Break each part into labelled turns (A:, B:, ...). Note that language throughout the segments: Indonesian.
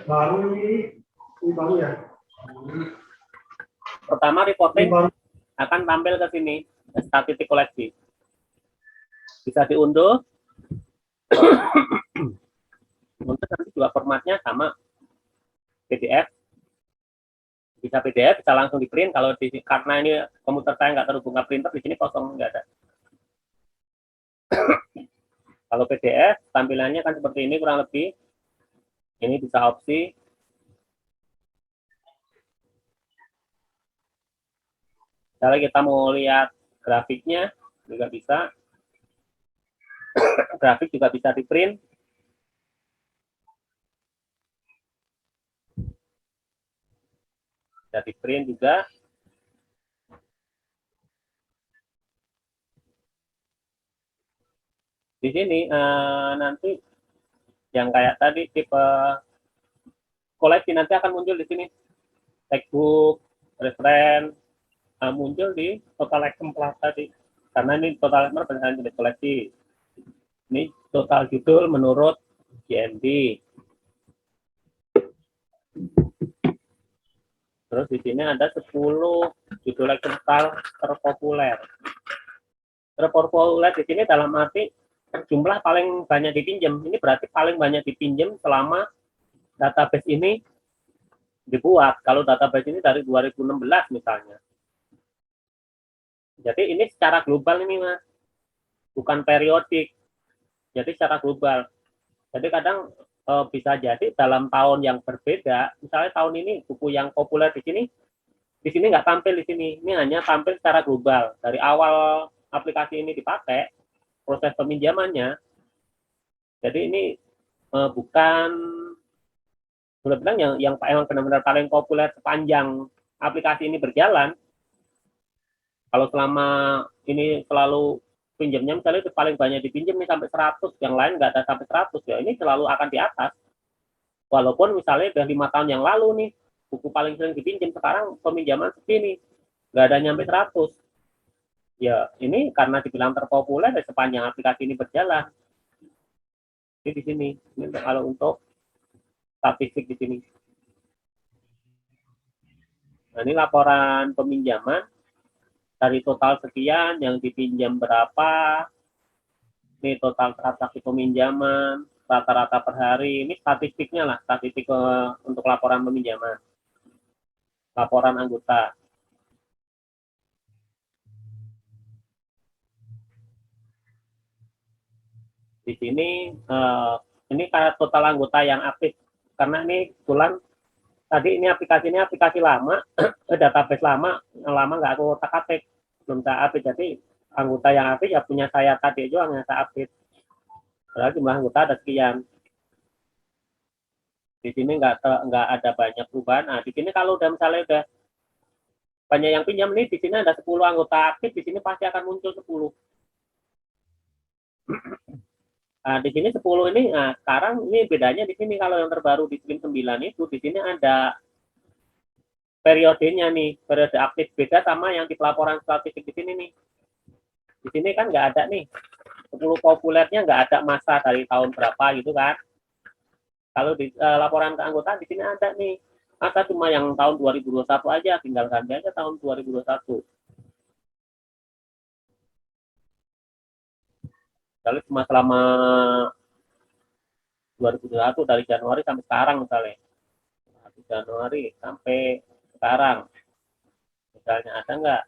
A: Baru ini baru ya.
B: Pertama reporting akan tampil ke sini, statistik koleksi. Bisa diunduh. Untuk nanti juga formatnya sama PDF. Bisa PDF, bisa langsung di print. Kalau karena ini komputer saya nggak terhubung ke printer, di sini kosong, nggak ada. Kalau PDF, tampilannya kan seperti ini kurang lebih. Ini bisa opsi. Misalnya kita mau lihat grafiknya, juga bisa. Grafik juga bisa di print. Bisa di print juga. Di sini nanti yang kayak tadi tipe koleksi nanti akan muncul di sini. Textbook, reference, muncul di total exemplar tadi. Karena ini total exemplar berdasarkan jenis koleksi. Ini total judul menurut GMB. Terus di sini ada 10 judul exemplar terpopuler. Terpopuler di sini dalam arti jumlah paling banyak dipinjam. Ini berarti paling banyak dipinjam selama database ini dibuat. Kalau database ini dari 2016 misalnya. Jadi ini secara global ini Mas, bukan periodik. Jadi secara global. Jadi kadang bisa jadi dalam tahun yang berbeda, misalnya tahun ini buku yang populer di sini nggak tampil di sini. Ini hanya tampil secara global. Dari awal aplikasi ini dipakai, proses peminjamannya. Jadi ini bukan boleh bilang yang emang benar-benar paling populer sepanjang aplikasi ini berjalan. Kalau selama ini selalu pinjamnya misalnya itu paling banyak dipinjam nih sampai 100, yang lain nggak ada sampai 100, ya ini selalu akan di atas. Walaupun misalnya udah 5 tahun yang lalu nih, buku paling sering dipinjam sekarang peminjaman segini, nggak ada nyampe 100. Ya ini karena dibilang terpopuler ya sepanjang aplikasi ini berjalan. Ini di sini, ini kalau untuk statistik di sini. Nah ini laporan peminjaman dari total sekian yang dipinjam berapa, ini total transaksi peminjaman, rata-rata per hari, ini statistiknya lah, statistik untuk laporan peminjaman, laporan anggota. Di sini ini kayak total anggota yang aktif, karena ini kebetulan tadi ini aplikasi lama, database lama, yang lama nggak aku otak-atik, belum saya update, jadi anggota yang aktif ya punya saya tadi juga yang saya update. Padahal jumlah anggota ada sekian. Di sini nggak ada banyak perubahan. Nah, di sini kalau udah misalnya udah banyak yang pinjam nih, di sini ada 10 anggota aktif, di sini pasti akan muncul 10. Nah, di sini 10 ini, nah sekarang ini bedanya di sini kalau yang terbaru di Slim 9 itu, di sini ada periodenya nih, periode aktif beda sama yang di pelaporan statistik di sini nih. Di sini kan nggak ada nih, 10 populernya nggak ada masa dari tahun berapa gitu kan. Kalau di laporan keanggotaan di sini ada nih, masa cuma yang tahun 2021 aja, tinggal ganti aja tahun 2021. Kalau cuma selama 2021 dari Januari sampai sekarang misalnya. Januari sampai sekarang. Misalnya ada nggak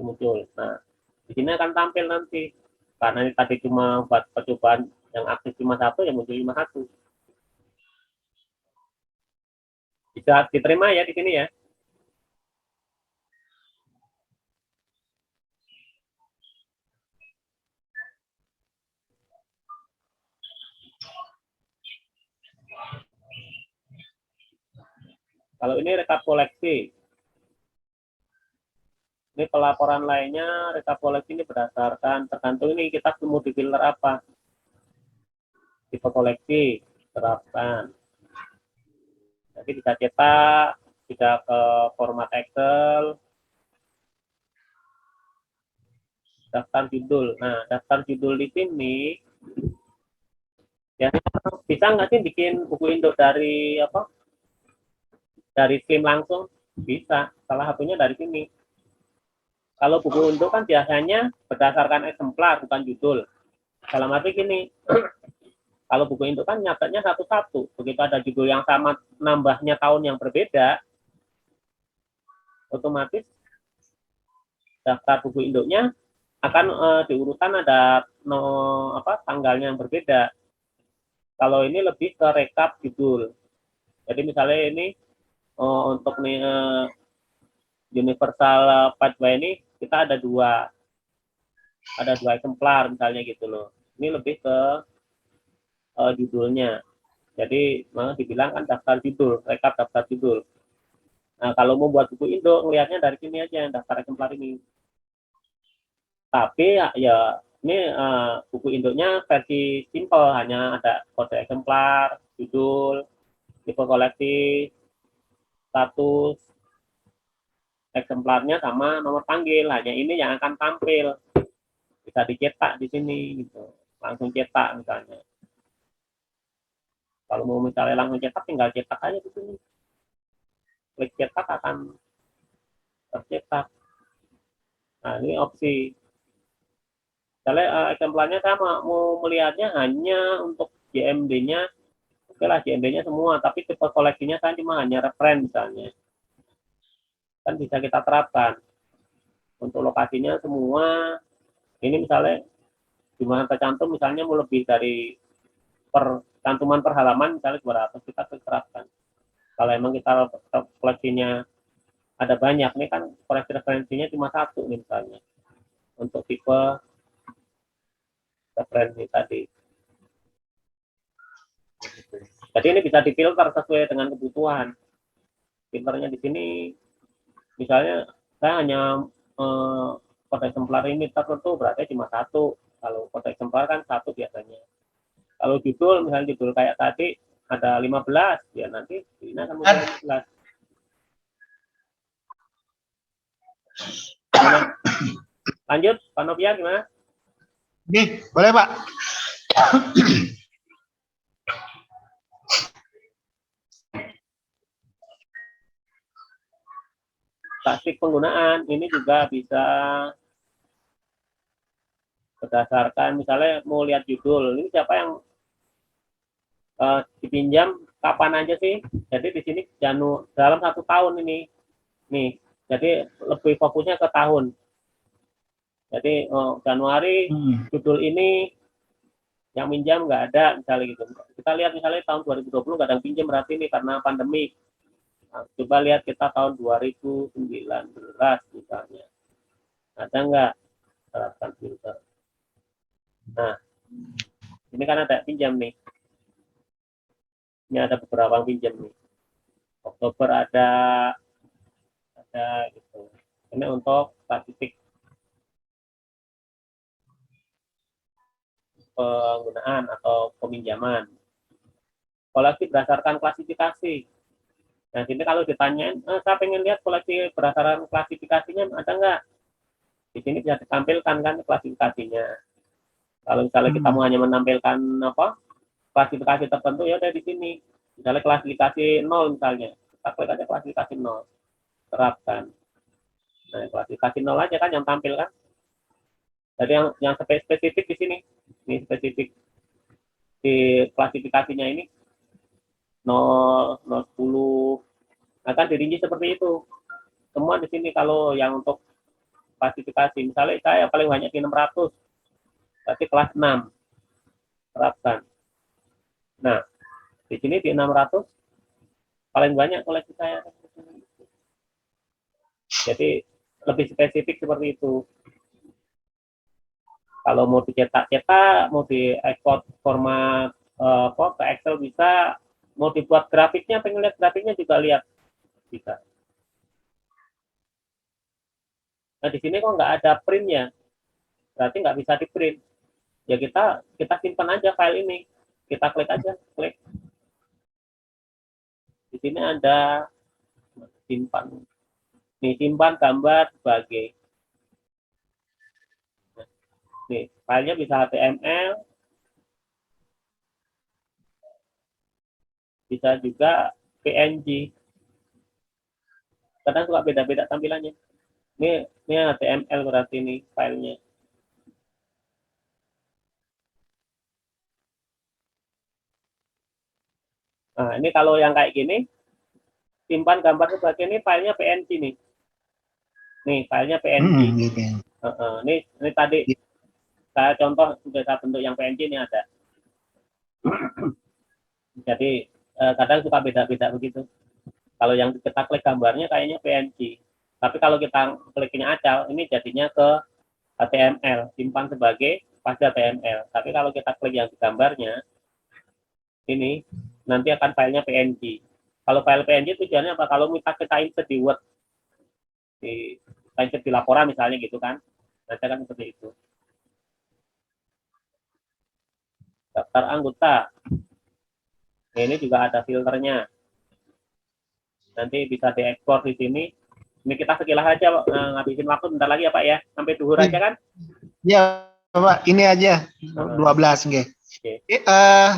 B: muncul. Nah, di sini akan tampil nanti. Karena ini tadi cuma buat percobaan yang aktif cuma satu, yang muncul 51. Bisa diterima ya di sini ya. Kalau ini rekap koleksi. Ini pelaporan lainnya, rekap koleksi ini berdasarkan tergantung ini kita mau di filter apa. Tipe koleksi, terapkan. Nanti bisa cetak, bisa ke format Excel, daftar judul. Nah, daftar judul di sini Ya, bisa nggak sih bikin buku induk dari apa? Dari Slim langsung? Bisa. Salah satunya dari sini. Kalau buku induk kan biasanya berdasarkan eksemplar, bukan judul. Dalam arti gini, kalau buku induk kan nyatetnya satu-satu. Begitu ada judul yang sama, nambahnya tahun yang berbeda, otomatis daftar buku induknya akan diurutan ada tanggalnya yang berbeda. Kalau ini lebih ke rekap judul. Jadi misalnya ini untuk nih Universal Pathway ini kita ada dua eksemplar misalnya gitu loh. Ini lebih ke judulnya. Jadi memang dibilang kan daftar judul, rekap daftar judul. Nah, kalau mau buat buku induk, ngelihatnya dari sini aja, daftar eksemplar ini. Tapi ya ini buku induknya versi simple, hanya ada kode eksemplar, judul, tipe koleksi, status, eksemplarnya sama nomor panggil. Hanya ini yang akan tampil. Bisa dicetak di sini gitu. Langsung cetak misalnya. Kalau mau misalnya langsung cetak, tinggal cetak aja di sini. Klik cetak akan tercetak. Nah, ini opsi. Misalnya eksemplarnya sama, mau melihatnya hanya untuk JMD-nya, oke lah JMD-nya semua, tapi tipe koleksinya kan cuma hanya referen misalnya. Kan bisa kita terapkan. Untuk lokasinya semua, ini misalnya jumlah tercantum misalnya mau lebih dari cantuman per halaman misalnya 200, kita terapkan. Kalau emang kita koleksinya ada banyak, ini kan koleksi referensinya cuma satu nih misalnya. Untuk tipe referensi tadi. Jadi ini bisa difilter sesuai dengan kebutuhan. Filternya di sini, misalnya saya hanya kode eksemplar ini tertentu berarti cuma satu. Kalau kode eksemplar kan satu biasanya. Kalau judul, misalnya judul kayak tadi ada 15, ya nanti ini akan muncul 15. Lanjut, Pak Novia gimana?
C: Oke, boleh Pak.
B: Taktik penggunaan ini juga bisa berdasarkan misalnya mau lihat judul, ini siapa yang dipinjam kapan aja sih. Jadi di sini dalam 1 tahun ini nih, jadi lebih fokusnya ke tahun. Jadi Januari judul ini yang minjam nggak ada misalnya gitu. Kita lihat misalnya tahun 2020 nggak ada yang pinjam, berarti ini karena pandemi. Nah, coba lihat kita tahun 2019 misalnya, ada nggak terapkan filter. Nah, ini kan ada pinjam nih. Ini ada beberapa yang pinjam nih. Oktober ada gitu. Ini untuk statistik penggunaan atau peminjaman. Koleksi berdasarkan klasifikasi. Nah, sini kalau ditanyain, saya pengen lihat koleksi berdasarkan klasifikasinya ada nggak? Di sini bisa ditampilkan kan klasifikasinya. Kalau misalnya kita mau hanya menampilkan klasifikasi tertentu, ya udah di sini. Misalnya klasifikasi 0 misalnya, kita klik aja klasifikasi 0, terapkan. Nah, klasifikasi 0 aja kan yang tampil kan. Jadi yang spesifik di sini, ini spesifik di klasifikasinya ini 0, 0, 10, akan dirinci seperti itu. Semua di sini kalau yang untuk klasifikasi, misalnya saya paling banyak di 600, berarti kelas 6, terapkan. Nah, di sini di 600 paling banyak koleksi saya. Jadi lebih spesifik seperti itu. Kalau mau dicetak-cetak, mau diekspor format ke Excel bisa, mau dibuat grafiknya, pengen lihat grafiknya juga lihat bisa. Nah, di sini kok nggak ada printnya, berarti nggak bisa di print. Ya kita simpan aja file ini, kita klik aja, klik. Di sini ada simpan, nih simpan gambar sebagai. Nih, filenya bisa HTML, bisa juga PNG. Kadang suka beda-beda tampilannya. Ini HTML berarti ini filenya. Nah, ini kalau yang kayak gini, simpan gambar sebagai ini filenya PNG nih. Nih, filenya PNG.
C: Gitu ya.
B: Ini tadi saya contoh sudah saya bentuk yang PNG ini ada. Jadi kadang suka beda-beda begitu. Kalau yang kita klik gambarnya kayaknya PNG. Tapi kalau kita kliknya acak, ini jadinya ke HTML, simpan sebagai file HTML. Tapi kalau kita klik yang di gambarnya, ini nanti akan filenya PNG. Kalau file PNG tujuannya apa? Kalau kita insert di Word, kita insert di laporan misalnya gitu kan, nanti akan seperti itu. Daftar anggota. Nah, ini juga ada filternya. Nanti bisa diekspor di sini. Ini kita sekilas aja ngabisin waktu bentar lagi ya Pak ya. Sampai duhur aja kan?
C: Ya Pak, ini aja 12 nggih.
B: Oke.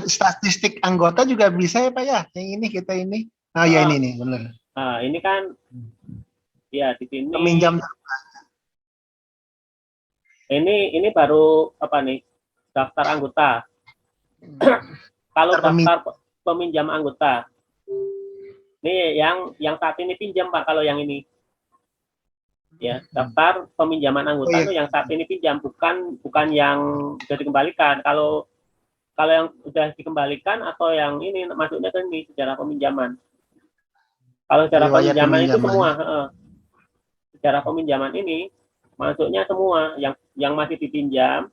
C: Statistik anggota juga bisa ya Pak ya? Yang ini kita ini. Oh ya ini nih, benar.
B: Nah, ini kan ya di sini.
C: Peminjam.
B: Ini baru apa nih? Daftar anggota. Kalau daftar peminjam anggota. Ini yang saat ini pinjam Pak, kalau yang ini. Ya, daftar peminjaman anggota itu yang saat ini pinjam, bukan yang sudah dikembalikan. Kalau yang sudah dikembalikan atau yang ini masuknya ke ini sejarah peminjaman. Kalau sejarah peminjaman itu semua, sejarah peminjaman ini masuknya semua yang masih dipinjam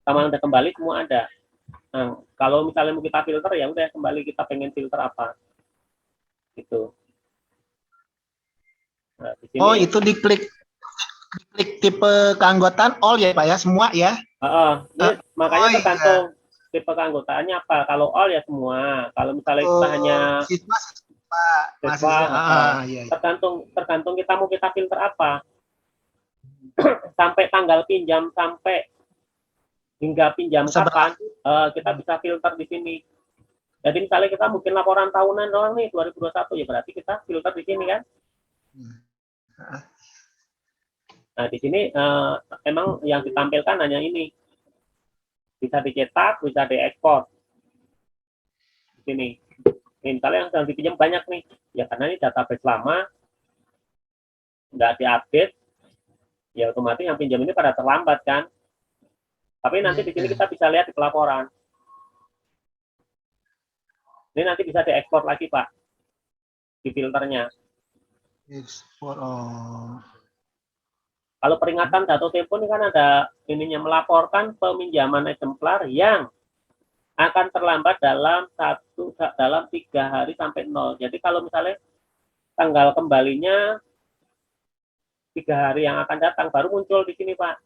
B: sama udah kembali semua ada. Nah, kalau misalnya mau kita filter ya udah kembali kita pengen filter apa. Gitu. Nah, di sini,
C: itu diklik tipe keanggotaan all ya Pak ya, semua ya.
B: Makanya tergantung tipe keanggotaannya apa. Kalau all ya semua. Kalau misalnya kita hanya
C: siswa,
B: tergantung kita mau kita filter apa. Sampai tanggal pinjam sampai hingga pinjam kapan kita bisa filter di sini. Jadi misalnya kita mungkin laporan tahunan doang nih 2021 ya berarti kita filter di sini kan. Nah di sini emang yang ditampilkan hanya ini, bisa dicetak, bisa diekspor. Di sini, misalnya yang sedang dipinjam banyak nih, ya karena ini database lama, nggak diupdate, ya otomatis yang pinjam ini pada terlambat kan. Tapi nanti di sini kita bisa lihat di pelaporan. Ini nanti bisa diekspor lagi Pak, di filternya.
C: Ekspor.
B: Kalau peringatan jatuh tempo ini kan ada ininya, melaporkan peminjaman eksemplar yang akan terlambat dalam 3 hari sampai 0. Jadi kalau misalnya tanggal kembalinya 3 hari yang akan datang baru muncul di sini Pak.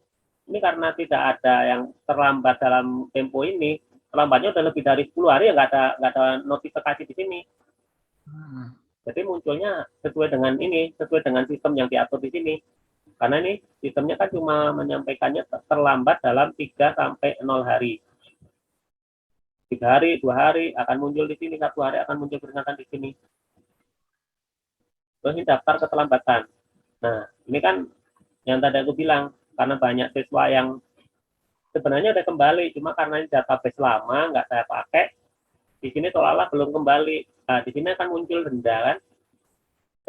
B: Ini karena tidak ada yang terlambat dalam tempo ini, terlambatnya udah lebih dari 10 hari ya nggak ada notifikasi di sini. Jadi munculnya sesuai dengan sistem yang diatur di sini. Karena ini sistemnya kan cuma menyampaikannya terlambat dalam 3 sampai 0 hari. 3 hari, 2 hari akan muncul di sini, 1 hari akan muncul peringatan di sini. Terus ini daftar keterlambatan. Nah, ini kan yang tadi aku bilang, karena banyak siswa yang sebenarnya udah kembali, cuma karena ini database lama, nggak saya pakai, di sini seolah-olah belum kembali. Nah, di sini akan muncul denda kan.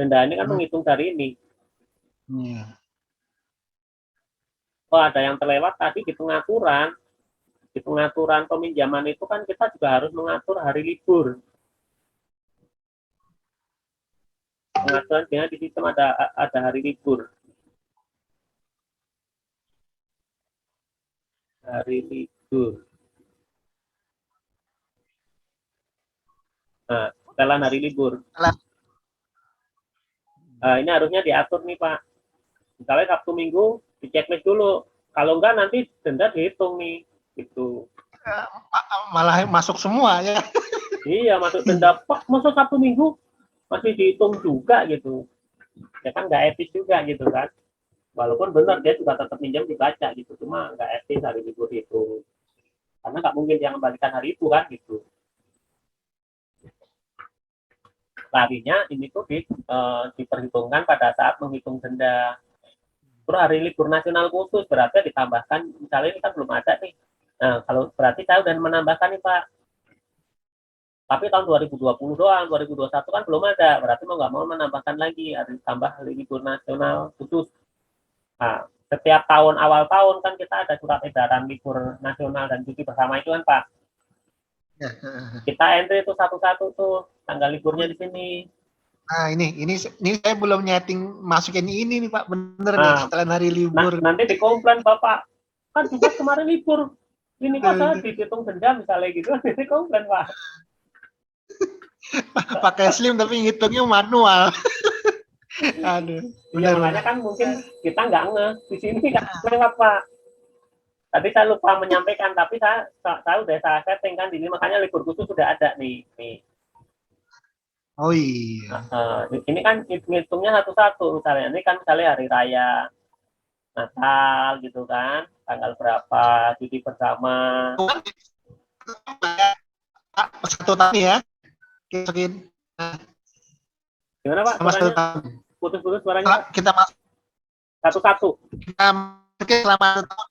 B: Denda ini kan menghitung dari ini. Oh, ada yang terlewat tadi di pengaturan. Di pengaturan peminjaman itu kan kita juga harus mengatur hari libur. Pengaturan dengan di sistem ada hari libur. Hari libur. Nah, setelan hari libur. Nah, ini harusnya diatur nih Pak. Misalnya Sabtu Minggu di checklist dulu. Kalau enggak nanti denda dihitung nih. Gitu.
C: Malah masuk semua ya.
B: Iya, masuk denda. Pak, masuk Sabtu Minggu masih dihitung juga gitu. Ya kan nggak etis juga gitu kan. Walaupun benar dia juga tetap minjam dibaca gitu. Cuma nggak etis hari libur itu. Karena nggak mungkin dia kembalikan hari itu kan gitu. larinya ini tuh diperhitungkan pada saat menghitung denda. Terus hari libur nasional khusus berarti ditambahkan, misalnya ini kan belum ada nih. Nah, kalau berarti saya udah menambahkan nih Pak. Tapi tahun 2020 doang, 2021 kan belum ada. Berarti mau nggak mau menambahkan lagi, ada tambah hari libur nasional khusus. Nah, setiap tahun awal tahun kan kita ada surat edaran libur nasional dan cuti bersama itu kan Pak.
C: Ya.
B: Kita entry itu satu-satu tuh tanggal liburnya di sini.
C: Nah, ini saya belum nyeting masukin ini nih Pak, bener nih
B: Nah,
C: setelah hari libur.
B: nanti dikomplain Bapak, kan Jumat kemarin libur. Ini kok saya dihitung denda misalnya gitu, nanti komplain Pak.
C: Pakai Slim tapi ngitungnya manual. Aduh,
B: Ya
C: benar.
B: makanya kan mungkin kita nggak di sini nggak lewat Pak. Tadi saya lupa menyampaikan, tapi saya udah saya setting kan di sini, makanya libur khusus sudah ada nih.
C: Oh iya.
B: Ini kan ngitungnya satu-satu, misalnya ini kan misalnya hari raya Natal gitu kan, tanggal berapa, cuti bersama.
C: Satu tahun ya. Masukin.
B: Gimana Pak?
C: Sama satu
B: Suaranya
C: tahun.
B: putus-putus suaranya.
C: Kita masuk
B: Satu-satu.
C: kita masukin selama 1 tahun.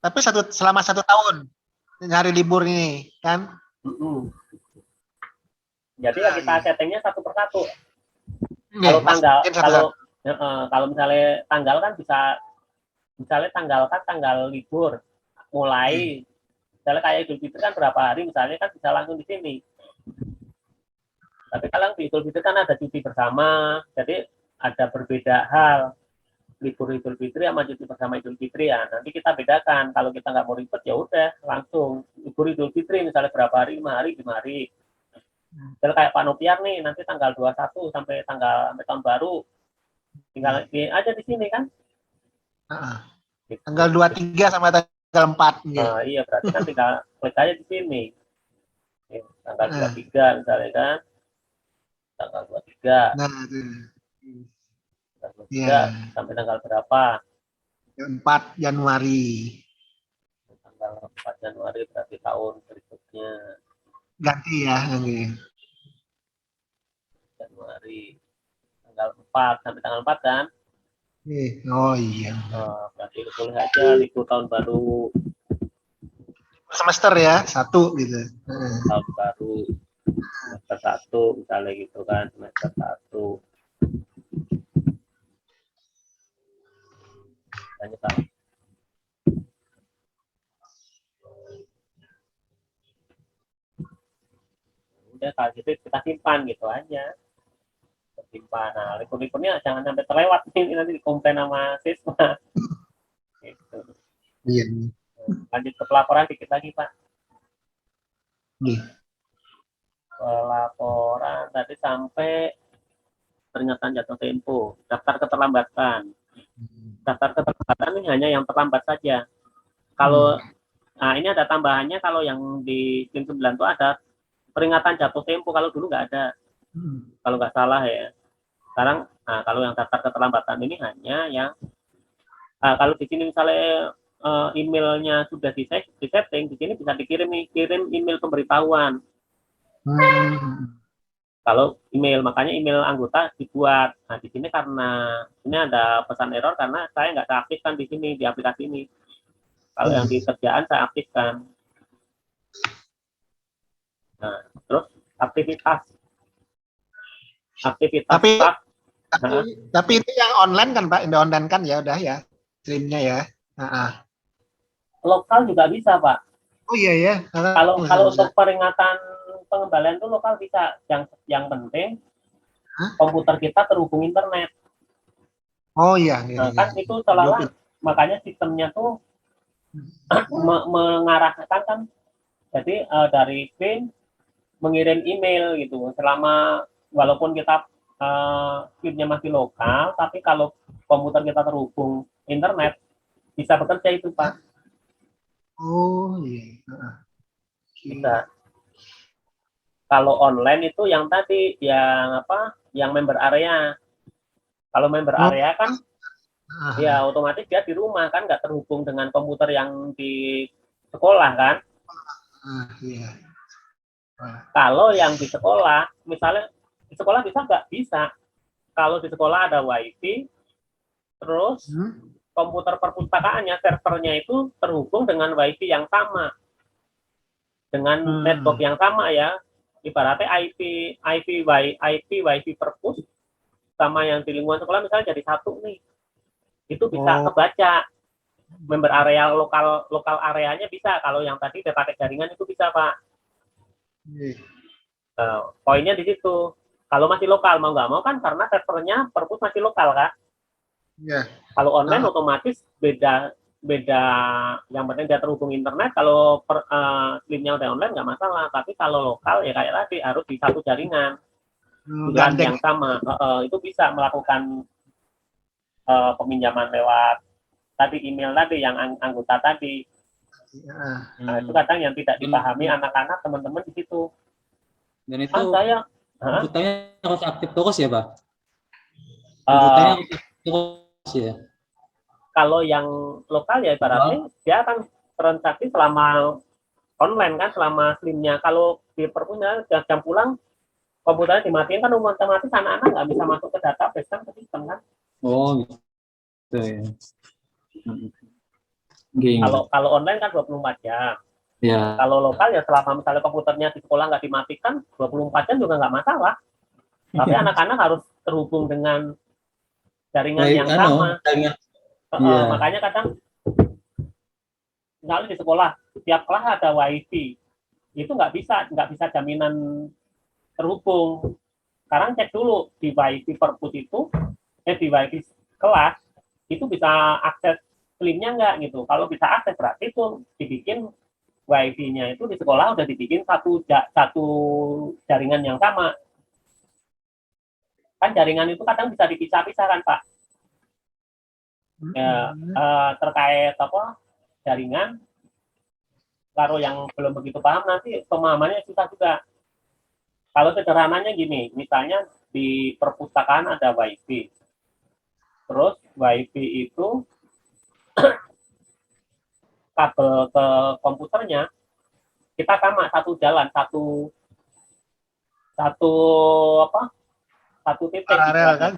C: Tapi selama 1 tahun hari libur ini kan.
B: Jadi kita settingnya satu persatu.
C: Nih,
B: Kalau tanggal,
C: masukin
B: kalau misalnya tanggal kan bisa, misalnya tanggal kan tanggal libur mulai, misalnya kayak Idul Fitri kan berapa hari, misalnya kan bisa langsung di sini. Tapi kalau di Idul Fitri kan ada cuti bersama, jadi ada berbeda hal. Libur Idul Fitri sama cuti bersama Idul Fitri ya. Nanti kita bedakan. Kalau kita nggak mau ribet ya udah langsung libur Idul Fitri misalnya berapa hari, 5 hari, 5 hari. Misalnya kayak Pak Nopiar nih nanti tanggal 21 sampai tahun baru. Tinggal aja di sini kan.
C: Tanggal 23 sama tanggal 4.
B: Iya, berarti kan tinggal klik aja di sini. Tanggal 23 misalnya kan. Tanggal 23.
C: Nah,
B: sampai tanggal berapa?
C: 4 Januari.
B: Tanggal 4 Januari berarti tahun berikutnya.
C: Ganti ya, ganti.
B: Januari. Tanggal 4 sampai tanggal 4 kan?
C: Oh iya.
B: Berarti boleh aja libur tahun baru.
C: Semester ya, 1 gitu.
B: Tahun baru. Semester 1 misalnya gitu kan, semester 1. Tanya Pak. Udah kalau gitu kita simpan gitu aja. Simpan. Nah, libur-liburnya jangan sampai terlewat nih, nanti dikomplain sama siswa. Gitu.
C: Iya.
B: Lanjut ke pelaporan dikit lagi Pak.
C: Iya.
B: Pelaporan tadi sampai pernyataan jatuh tempo, daftar keterlambatan. Daftar keterlambatan ini hanya yang terlambat saja. Kalau nah ini ada tambahannya, kalau yang di SIM 9 itu ada peringatan jatuh tempo, kalau dulu nggak ada. Kalau nggak salah ya. Sekarang kalau yang daftar keterlambatan ini hanya yang kalau di sini misalnya emailnya sudah disetting, di sini bisa kirim email pemberitahuan. Kalau email, makanya email anggota dibuat. Nah di sini karena ini ada pesan error karena saya nggak aktifkan di sini di aplikasi ini. Kalau yang di kerjaan saya aktifkan. Nah terus aktivitas.
C: Tapi itu yang online kan Pak, yang online kan ya udah ya streamnya ya.
B: Lokal juga bisa Pak.
C: Oh iya ya.
B: Kalau untuk peringatan pengembalian itu lokal bisa. Yang penting komputer kita terhubung internet.
C: Oh iya.
B: Kan itu seolah-olah makanya sistemnya tuh mengarahkan kan. Jadi dari PIN mengirim email gitu. Selama walaupun kita PIN-nya masih lokal, tapi kalau komputer kita terhubung internet bisa bekerja itu Pak.
C: Oh iya.
B: Bisa. Kalau online itu yang tadi yang yang member area. Kalau member area kan ya otomatis dia di rumah kan nggak terhubung dengan komputer yang di sekolah kan.
C: Iya.
B: Kalau yang di sekolah, misalnya di sekolah bisa nggak? Bisa. Kalau di sekolah ada WiFi, terus komputer perpustakaannya, servernya itu terhubung dengan WiFi yang sama, dengan network yang sama ya. Ibaratnya WiFi perpus sama yang di lingkungan sekolah misalnya jadi satu nih. Itu bisa kebaca. Member area lokal areanya bisa. Kalau yang tadi dia pakai jaringan itu bisa, Pak. Poinnya di situ. Kalau masih lokal mau nggak mau kan karena servernya perpus masih lokal kan. Kalau online otomatis beda. Yang penting dia terhubung internet. Kalau linknya udah online nggak masalah. Tapi kalau lokal ya kayak tadi harus di satu jaringan. Jalan yang sama. Itu bisa melakukan peminjaman lewat tadi email tadi yang anggota tadi. Itu kadang yang tidak dipahami anak-anak teman-teman di situ.
D: Dan itu komputernya harus aktif terus ya, Pak? Komputernya harus aktif terus ya?
B: Kalau yang lokal ya ibaratnya dia akan transaksi selama online kan, selama SIM-nya. Kalau di perpunya jam pulang komputernya dimatiin kan otomatis anak-anak nggak bisa masuk ke database kan, ke sistem kan.
D: Oh gitu ya.
B: Kalau online kan 24 jam.
D: Ya.
B: Kalau lokal ya selama misalnya komputernya di sekolah nggak dimatikan 24 jam juga nggak masalah. Tapi anak-anak harus terhubung dengan jaringan yang sama. Makanya kadang misalnya di sekolah tiap kelas ada WiFi, itu nggak bisa jaminan terhubung. Sekarang cek dulu di WiFi perpus itu, di WiFi kelas itu bisa akses linknya nggak gitu. Kalau bisa akses berarti itu dibikin WiFi-nya itu di sekolah udah dibikin satu jaringan yang sama. Kan jaringan itu kadang bisa dipisah-pisah kan, Pak. Ya, terkait jaringan, kalau yang belum begitu paham nanti pemahamannya susah juga. Kalau sederhananya gini, misalnya di perpustakaan ada WiFi, terus WiFi itu kabel ke komputernya kita sama satu jalan, satu titik
C: paralel kan?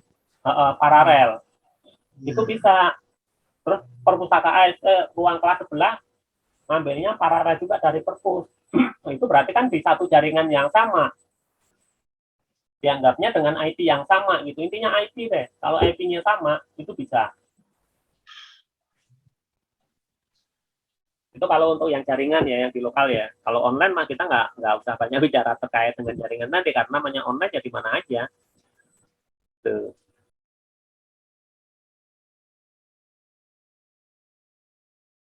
B: Paralel. Itu bisa. Terus perpustakaan ruang kelas sebelah ngambilnya paralel juga dari perpus. Itu berarti kan di satu jaringan yang sama. Dianggapnya dengan IP yang sama gitu. Intinya IP deh. Kalau IP-nya sama itu bisa. Itu kalau untuk yang jaringan ya, yang di lokal ya. Kalau online mah kita nggak usah banyak bicara terkait dengan jaringan nanti karena namanya online ya di mana aja. Tuh.